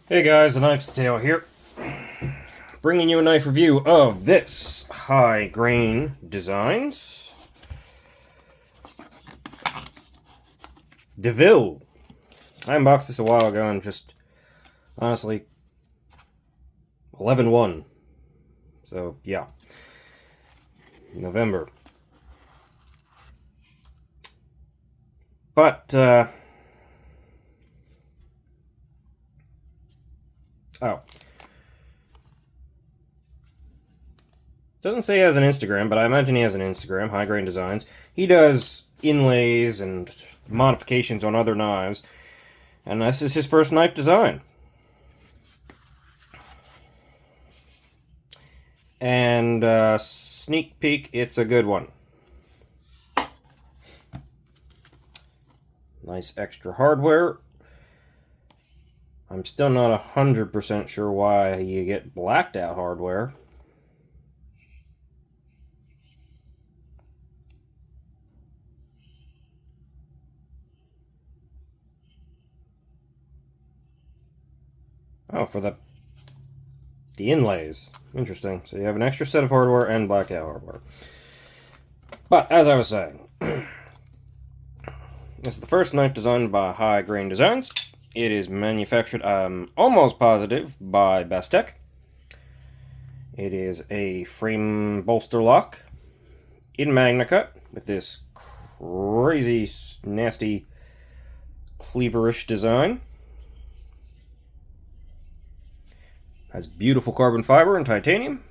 Hey guys, the Knife's Tale here, bringing you a knife review of this High Grain Designs Deville. I unboxed this a while ago and just, honestly, 11/1. So, yeah. November. But, oh. Doesn't say he has an Instagram, but I imagine he has an Instagram, High Grain Designs. He does inlays and modifications on other knives, and this is his first knife design. And sneak peek, it's a good one. Nice extra hardware. I'm still not 100% sure why you get blacked out hardware. Oh, for the inlays. Interesting. So you have an extra set of hardware and blacked out hardware. But, as I was saying, this is the first knife designed by High Grain Designs. It is manufactured, I'm almost positive, by Bestech. It is a frame bolster lock in MagnaCut with this crazy, nasty, cleaverish design. Has beautiful carbon fiber and titanium.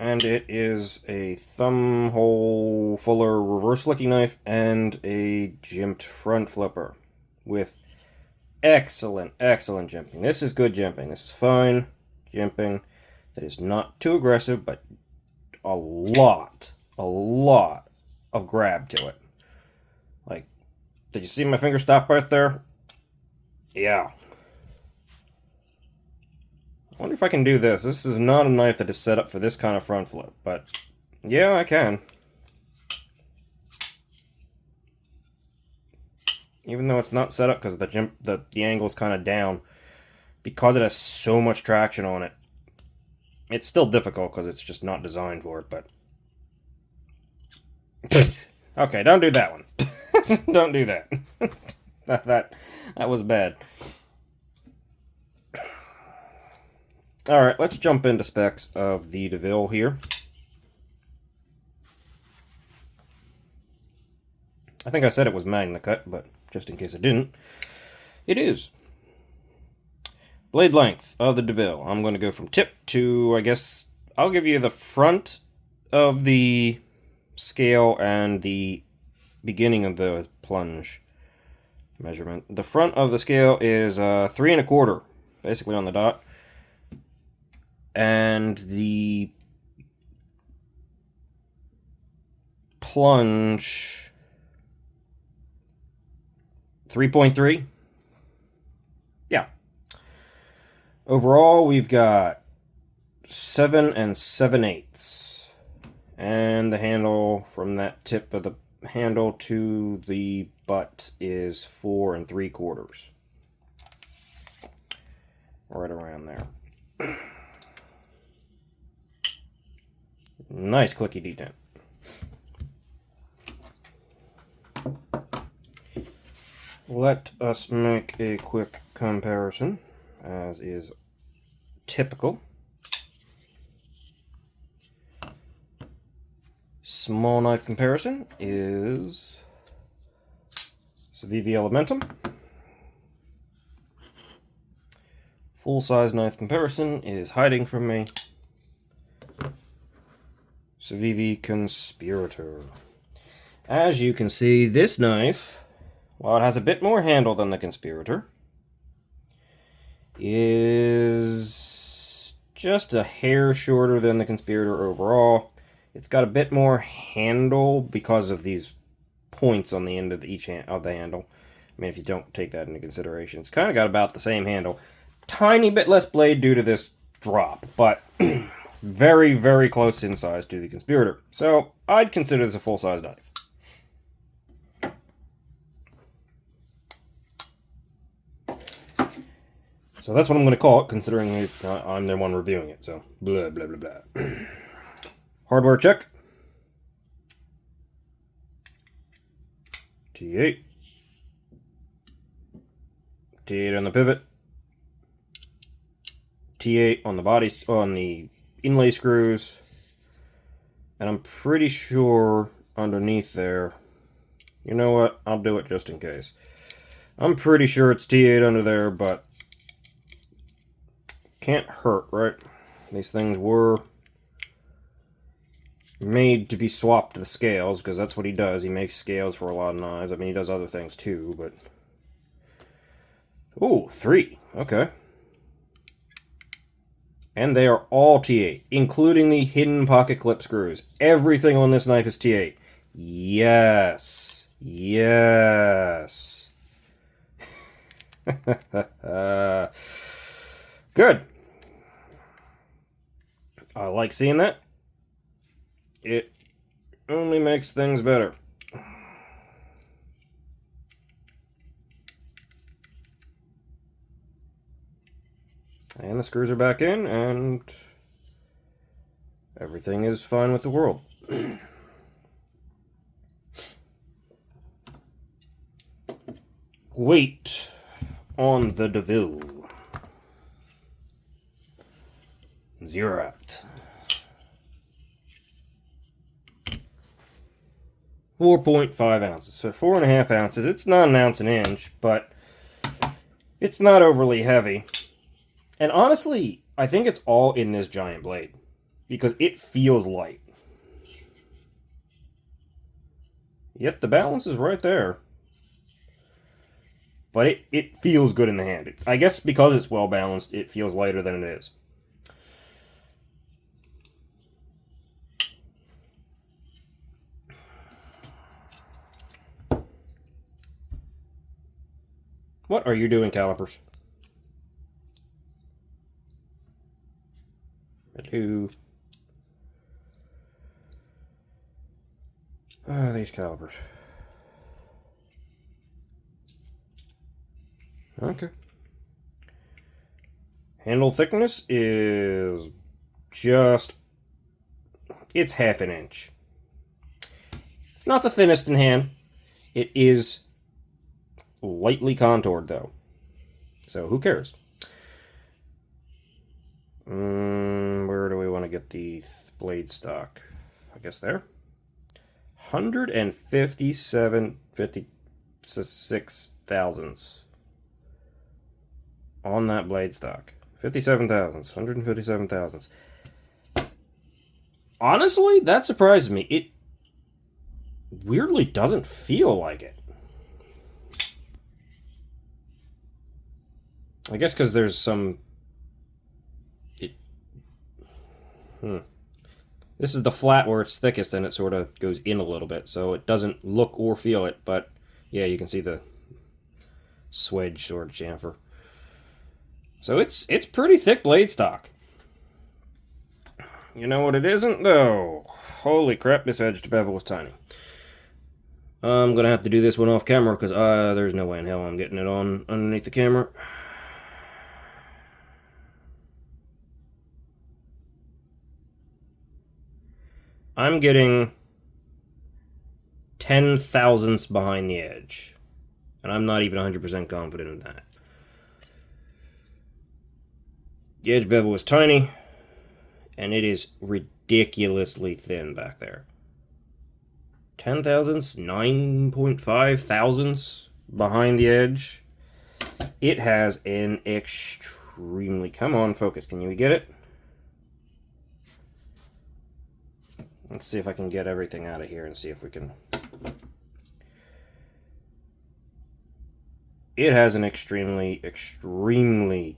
And it is a thumb hole fuller reverse flicking knife and a jimped front flipper with excellent jimping. This is good jimping. This is fine jimping that is not too aggressive, but a lot of grab to it. Like, did you see my finger stop right there? Yeah. I wonder if I can do this. This is not a knife that is set up for this kind of front flip, but yeah, I can. Even though it's not set up because the angle's kind of down, because it has so much traction on it, it's still difficult because it's just not designed for it, but... Okay, don't do that one. Don't do that. that was bad. Alright, let's jump into specs of the Deville here. I think I said it was MagnaCut, but just in case I didn't, it is. Blade length of the Deville. I'm going to go from tip to, I guess, I'll give you the front of the scale and the beginning of the plunge measurement. The front of the scale is 3 1/4, basically on the dot. And the plunge 3.3. Yeah. Overall, we've got 7 7/8. And the handle from that tip of the handle to the butt is 4 3/4. Right around there. Nice clicky detent. Let us make a quick comparison, as is typical. Small knife comparison is Civivi Elementum. Full-size knife comparison is hiding from me. Civivi Conspirator. As you can see, this knife, while it has a bit more handle than the Conspirator, is just a hair shorter than the Conspirator overall. It's got a bit more handle because of these points on the end of each of the handle. I mean, if you don't take that into consideration, it's kind of got about the same handle. Tiny bit less blade due to this drop, but very, very close in size to the Conspirator. So I'd consider this a full-size knife. So that's what I'm going to call it, considering I'm the one reviewing it. So, blah, blah, blah, blah. Hardware check. T8. T8 on the pivot. T8 on the body, on the inlay screws. And I'm pretty sure underneath there, you know what, I'll do it just in case. I'm pretty sure it's T8 under there, but can't hurt, right? These things were made to be swapped to the scales, because that's what he does. He makes scales for a lot of knives. I mean, he does other things too, but... Ooh, 3. Okay. And they are all T8, including the hidden pocket clip screws. Everything on this knife is T8. Yes. Yes. Good. I like seeing that. It only makes things better. And the screws are back in, and everything is fine with the world. Weight on the Deville. 0 out. 4.5 ounces. So 4.5 ounces. It's not an ounce an inch, but it's not overly heavy. And honestly, I think it's all in this giant blade, because it feels light. Yet the balance is right there. But it feels good in the hand. I guess because it's well balanced, it feels lighter than it is. What are you doing, calipers? Hello. These calipers. Okay. Handle thickness is just... It's half an inch. It's not the thinnest in hand. It is lightly contoured, though. So, who cares? Where do we want to get the blade stock? I guess there. 156 thousandths on that blade stock. 57 thousandths. 157 thousandths. Honestly, that surprises me. It weirdly doesn't feel like it. I guess because there's some... This is the flat where it's thickest, and it sort of goes in a little bit, so it doesn't look or feel it, but yeah, you can see the swedge sort of chamfer. So it's pretty thick blade stock. You know what it isn't, though? Holy crap, this edged bevel was tiny. I'm gonna have to do this one off camera, because there's no way in hell I'm getting it on underneath the camera. I'm getting 10 thousandths behind the edge. And I'm not even 100% confident in that. The edge bevel is tiny. And it is ridiculously thin back there. 10 thousandths, 9.5 thousandths behind the edge. It has an extremely... Come on, focus. Can you get it? Let's see if I can get everything out of here and see if we can... It has an extremely, extremely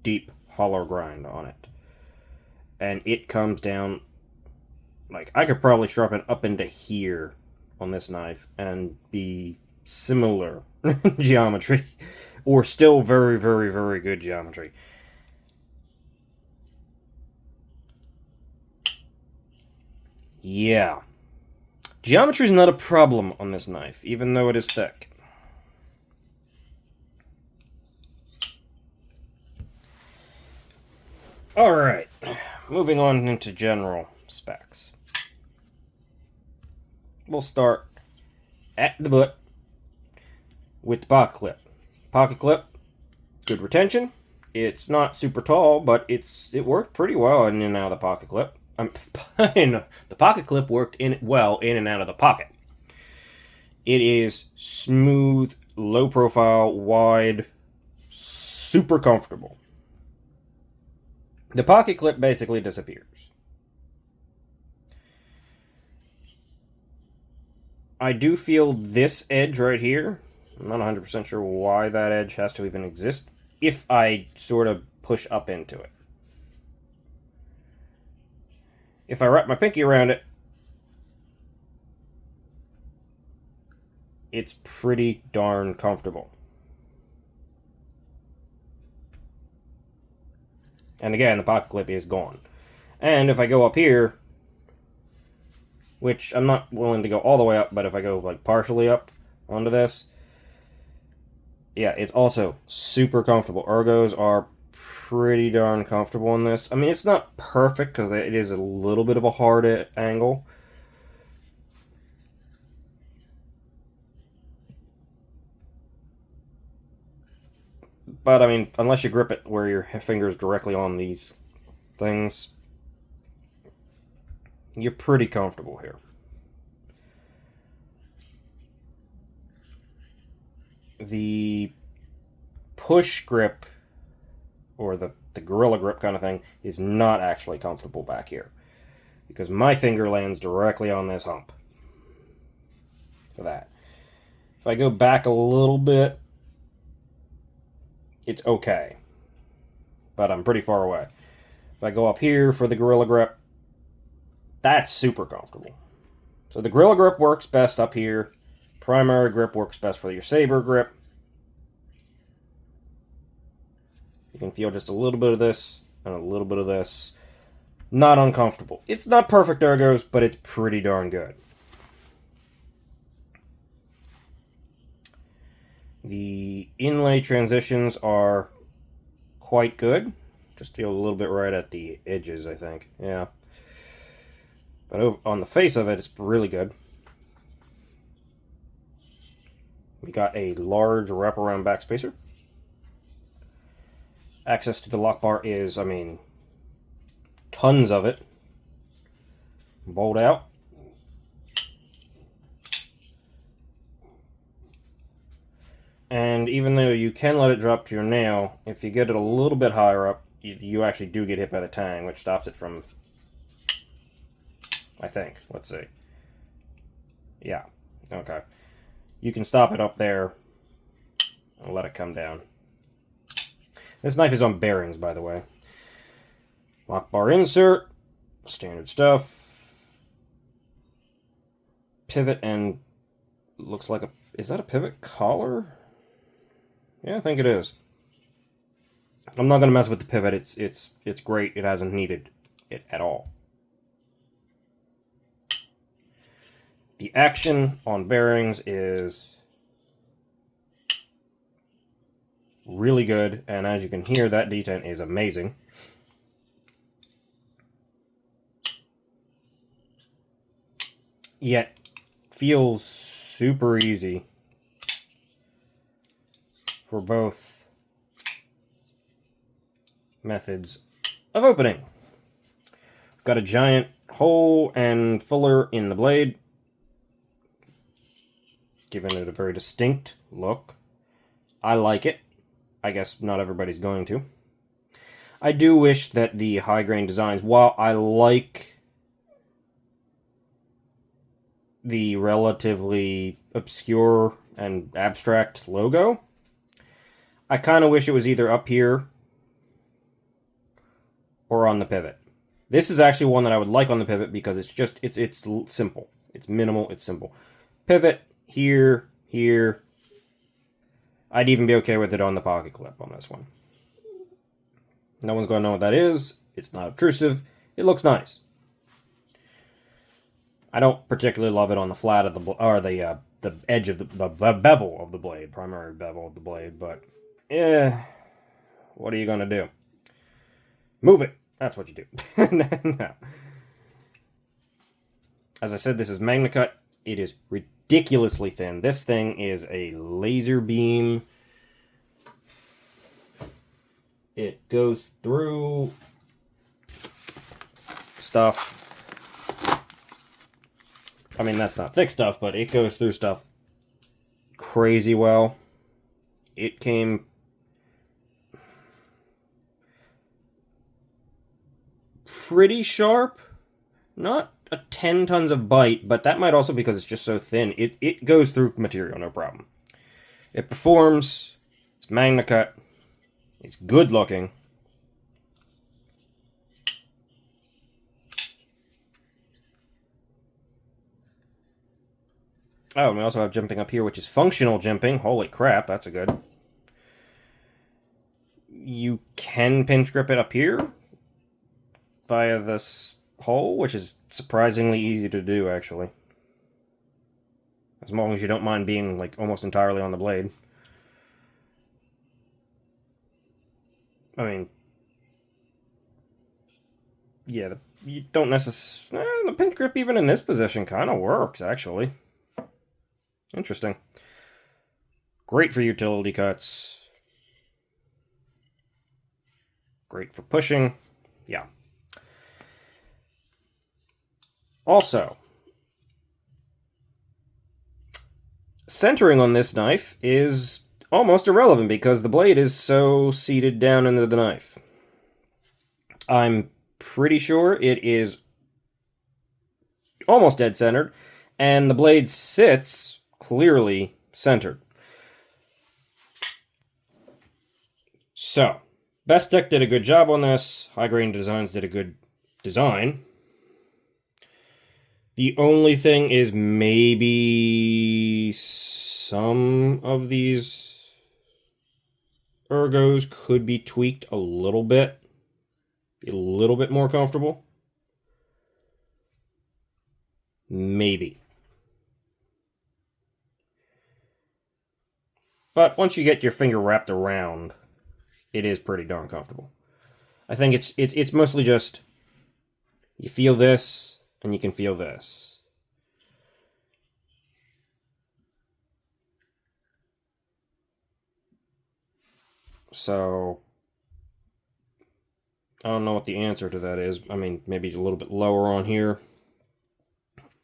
deep hollow grind on it. And it comes down... Like, I could probably sharpen up into here on this knife and be similar geometry. Or still very, very, very good geometry. Yeah. Geometry is not a problem on this knife, even though it is thick. Alright, moving on into general specs. We'll start at the butt with the pocket clip. Pocket clip, good retention. It's not super tall, but it worked pretty well in and out of the pocket clip. The pocket clip worked well in and out of the pocket. It is smooth, low profile, wide, super comfortable. The pocket clip basically disappears. I do feel this edge right here. I'm not 100% sure why that edge has to even exist if I sort of push up into it. If I wrap my pinky around it, it's pretty darn comfortable. And again, the pocket clip is gone. And if I go up here, which I'm not willing to go all the way up, but if I go like partially up onto this, yeah, it's also super comfortable. Ergos are pretty darn comfortable in this. I mean, it's not perfect because it is a little bit of a hard angle. But, I mean, unless you grip it where your finger's directly on these things, you're pretty comfortable here. The push grip, or the gorilla grip kind of thing, is not actually comfortable back here. Because my finger lands directly on this hump. For that. If I go back a little bit, it's okay. But I'm pretty far away. If I go up here for the gorilla grip, that's super comfortable. So the gorilla grip works best up here. Primary grip works best for your saber grip. You can feel just a little bit of this and a little bit of this. Not uncomfortable. It's not perfect ergos, but it's pretty darn good. The inlay transitions are quite good. Just feel a little bit right at the edges, I think. Yeah. But on the face of it, it's really good. We got a large wraparound backspacer. Access to the lock bar is, I mean, tons of it. Bolt out. And even though you can let it drop to your nail, if you get it a little bit higher up, you actually do get hit by the tang, which stops it from, I think. Let's see. Yeah. Okay. You can stop it up there and let it come down. This knife is on bearings, by the way. Lock bar insert. Standard stuff. Pivot and looks like a... Is that a pivot collar? Yeah, I think it is. I'm not going to mess with the pivot. It's great. It hasn't needed it at all. The action on bearings is really good, and as you can hear, that detent is amazing. Yet feels super easy for both methods of opening. Got a giant hole and fuller in the blade, giving it a very distinct look. I like it. I guess not everybody's going to. I do wish that the high grain designs, while I like the relatively obscure and abstract logo, I kind of wish it was either up here or on the pivot. This is actually one that I would like on the pivot because it's simple. It's minimal, it's simple. Pivot here, here. I'd even be okay with it on the pocket clip on this one. No one's going to know what that is. It's not obtrusive. It looks nice. I don't particularly love it on the flat of the edge of the bevel of the blade, primary bevel of the blade, but yeah, what are you gonna do? Move it. That's what you do. No. As I said, this is MagnaCut. It is ridiculously thin. This thing is a laser beam. It goes through stuff. I mean, that's not thick stuff, but it goes through stuff crazy well. It came pretty sharp. Not a 10 tons of bite, but that might also because it's just so thin. It goes through material, no problem. It performs. It's MagnaCut. It's good looking. Oh, and we also have jimping up here, which is functional jimping. Holy crap, that's a good. You can pinch grip it up here via this hole, which is surprisingly easy to do, actually. As long as you don't mind being, like, almost entirely on the blade. I mean, yeah, you don't necessarily... the pinch grip, even in this position, kind of works, actually. Interesting. Great for utility cuts. Great for pushing. Yeah. Also, centering on this knife is almost irrelevant because the blade is so seated down into the knife. I'm pretty sure it is almost dead centered, and the blade sits clearly centered. So, Best Deck did a good job on this. High Grain Designs did a good design. The only thing is maybe some of these ergos could be tweaked a little bit. Be a little bit more comfortable. Maybe. But once you get your finger wrapped around, it is pretty darn comfortable. I think it's mostly just you feel this and you can feel this. So I don't know what the answer to that is. I mean, maybe a little bit lower on here.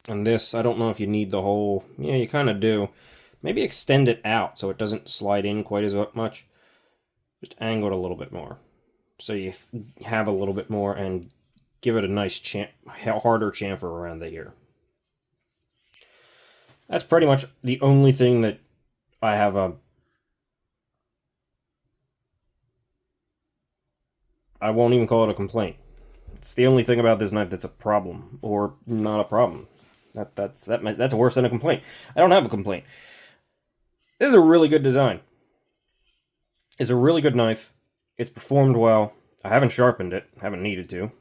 And this, I don't know if you need the whole... Yeah, you kind of do. Maybe extend it out so it doesn't slide in quite as much. Just angle it a little bit more. So you have a little bit more and give it a nice harder chamfer around the ear. That's pretty much the only thing that I have a... I won't even call it a complaint. It's the only thing about this knife that's a problem, or not a problem. That's worse than a complaint. I don't have a complaint. This is a really good design. It's a really good knife. It's performed well. I haven't sharpened it. Haven't needed to.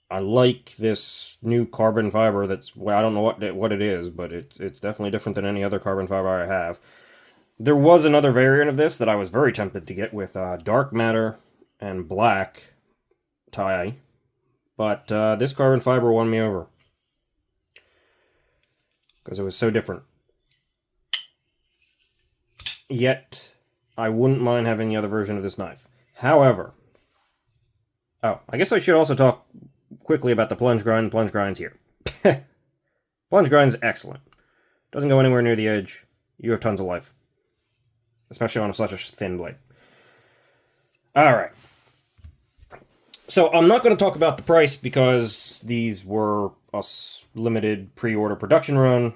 I like this new carbon fiber that's... Well, I don't know what it is, but it's definitely different than any other carbon fiber I have. There was another variant of this that I was very tempted to get with dark matter and black tie. But this carbon fiber won me over. Because it was so different. Yet, I wouldn't mind having the other version of this knife. However... Oh, I guess I should also talk quickly about the plunge grind. The plunge grind's here. Plunge grind's excellent. Doesn't go anywhere near the edge. You have tons of life. Especially on such a thin blade. Alright. So, I'm not going to talk about the price because these were a limited pre-order production run.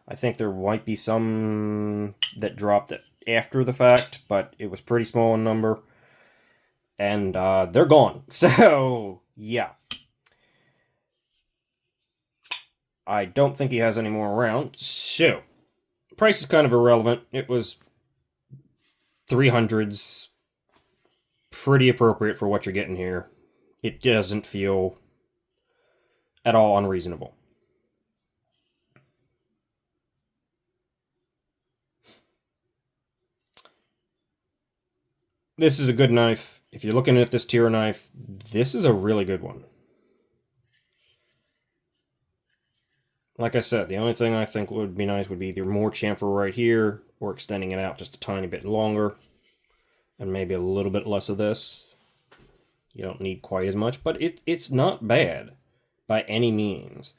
I think there might be some that dropped it after the fact, but it was pretty small in number. And they're gone. So, yeah. I don't think he has any more around. So, price is kind of irrelevant. It was 300s. Pretty appropriate for what you're getting here. it doesn't feel at all unreasonable. This is a good knife. If you're looking at this tier knife, this is a really good one. Like I said, the only thing I think would be nice would be either more chamfer right here or extending it out just a tiny bit longer and maybe a little bit less of this. You don't need quite as much, but it's not bad by any means.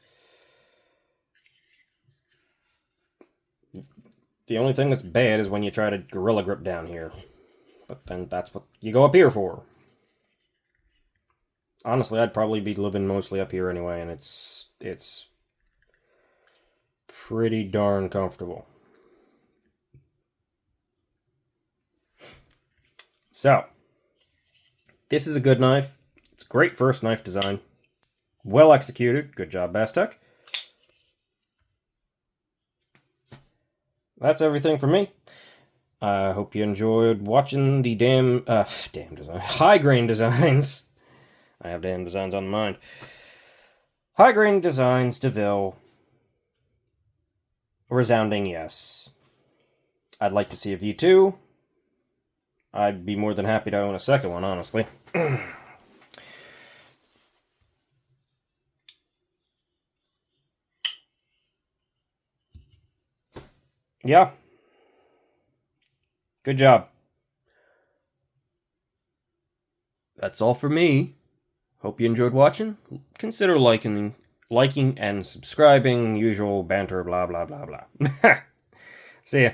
The only thing that's bad is when you try to gorilla grip down here. But then that's what you go up here for. Honestly, I'd probably be living mostly up here anyway, and it's pretty darn comfortable. So, this is a good knife. It's a great first knife design. Well executed. Good job, Bastek. That's everything for me. I hope you enjoyed watching the damn design. High grain designs. I have damn designs on my mind. High grain designs, Deville. Resounding yes. I'd like to see a V2. I'd be more than happy to own a second one, honestly. Yeah. Good job. That's all for me. Hope you enjoyed watching. Consider liking and subscribing. Usual banter, blah, blah, blah, blah. See ya.